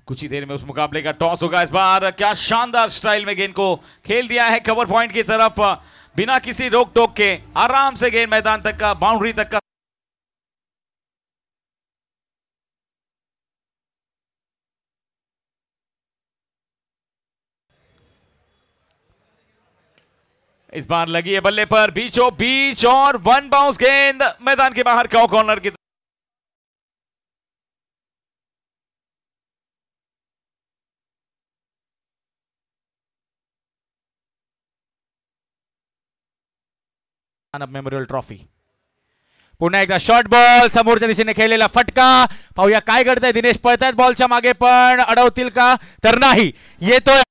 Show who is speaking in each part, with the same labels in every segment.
Speaker 1: कुछ ही देर में उस मुकाबले का टॉस होगा। इस बार क्या शानदार स्टाइल में गेंद को खेल दिया है कवर पॉइंट की तरफ, बिना किसी रोक टोक के आराम से गेंद मैदान तक का, बाउंड्री तक का। इस बार लगी है बल्ले पर बीचों बीच और वन बाउंस गेंद मैदान के बाहर कॉर्नर की। मेमोरियल ट्रॉफी पुन्हा एकदा शॉर्ट बॉल, समोरच्या दिशेने खेळलेला फटका। पाहूया काय घडतंय, दिनेश पळतायत बॉलच्या मागे पण अडवतील का, तर नाही, येतोय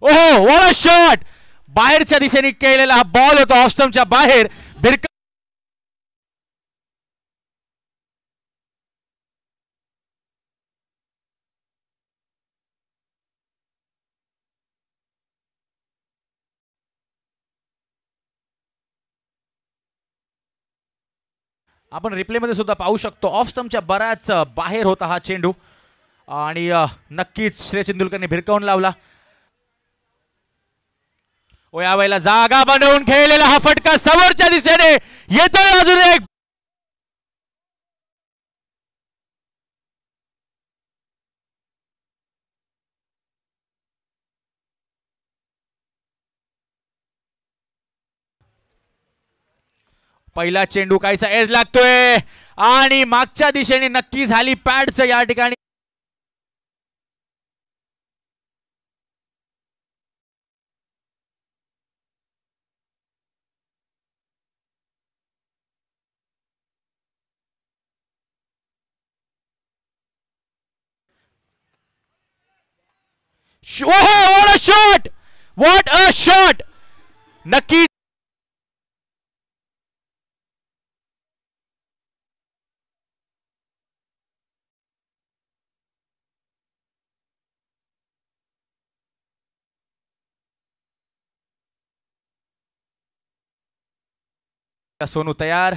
Speaker 1: ओहो व्हाट अ शॉट, बाहेरच्या दिशेने केलेला हा बॉल होता ऑस्टमच्या बाहेर। आपण रिप्ले मध्ये सुद्धा पाहू शकतो ऑफ स्टंपच्या बराच बाहेर होता हा चेंडू आणि नक्कीच श्रेय तेंडुलकरने भिरकावून लावला। ओ यावेळेला जागा बनवून खेळलेला हा फटका समोरच्या दिशेने येतोय, अजून एक पहिला चेंडू काहीसा एज लागतोय आणि मागच्या दिशेने नक्की झाली पॅडचं या ठिकाणी। What a shot, what a shot, नक्की सोनू तयार।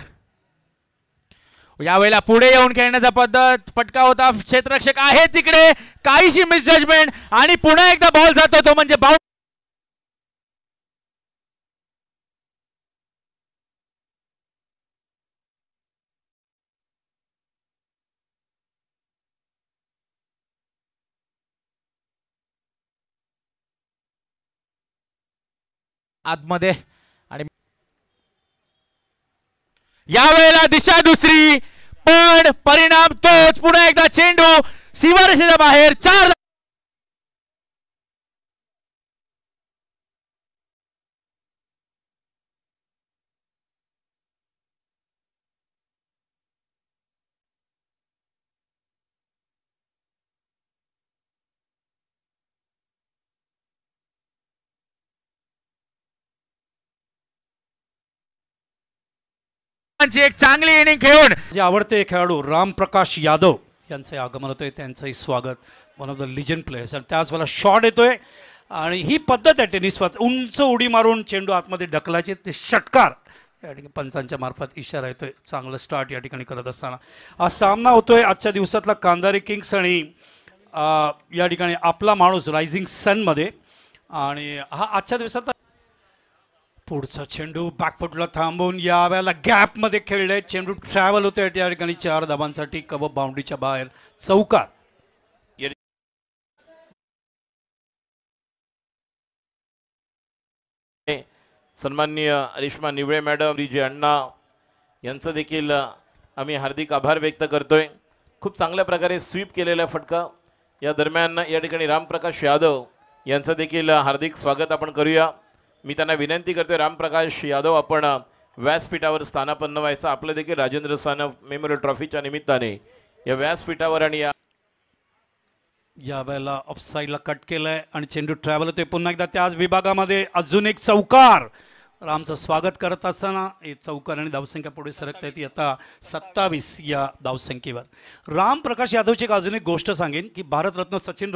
Speaker 1: यावेळेला पुढे येऊन खेळण्याचा पद्धत फटका होता, क्षेत्ररक्षक आहे तिकडे, काहीशी मिस जजमेंट आणि पुन्हा एकदा बॉल जातो तो म्हणजे बाउंड। आतमध्ये आणि यावेळेला दिशा दुसरी पण परिणाम तोच, पुन्हा एकदा चेंडू सीमारेषेच्या बाहेर। 4 एक चांगली इनिंग खेळून
Speaker 2: जे आवडते खेळाडू रामप्रकाश यादव यांचे आगमन होते, त्यांचंही स्वागत, one of the legend players. आणि त्याच वेळेला शॉट येतोय आणि ही पद्धत आहे टेनिसवर, उंच उडी मारून चेंडू आतमध्ये ढकलायचे, ते षटकार या ठिकाणी पंचांच्या मार्फत इशारा येतोय। चांगलं स्टार्ट या ठिकाणी करत असताना हा सामना होतोय आजच्या दिवसातला कांदारी किंग्स आणि या ठिकाणी आपला माणूस रायझिंग सनमध्ये। आणि हा आजच्या दिवसात पुढचा चेंडू बॅकफुटला थांबून यावेळेला गॅपमध्ये खेळले, चेंडू ट्रॅव्हल होते या ठिकाणी 4 धाबांसाठी, कव्हर बाउंड्रीच्या बाहेर, चौकार।
Speaker 3: सन्माननीय रेश्मा निवळे मॅडम, जे अण्णा यांचं देखील आम्ही हार्दिक आभार व्यक्त करतोय। खूप चांगल्या प्रकारे स्वीप केलेला फटका या दरम्यान या ठिकाणी रामप्रकाश यादव यांचं देखील हार्दिक स्वागत आपण करूया। मी त्यांना विनंती करतोय, रामप्रकाश यादव आपण व्यासपीठावर स्थानापन्न व्हायचं। आपलं देखील राजेंद्र सानप मेमोरियल ट्रॉफीच्या निमित्ताने या व्यासपीठावर आणि
Speaker 2: यावेळेला ऑफसाईडला कट केलंय आणि चेंडू ट्रॅव्हल होते पुन्हा एकदा त्याच विभागामध्ये, अजून एक चौकार रामचं स्वागत करत असताना चौकार आणि धावसंख्या पुढे सरकता येते आता 27 या धावसंख्येवर. राम प्रकाश यादवची एक अजून एक गोष्ट सांगेन की भारतरत्न सचिन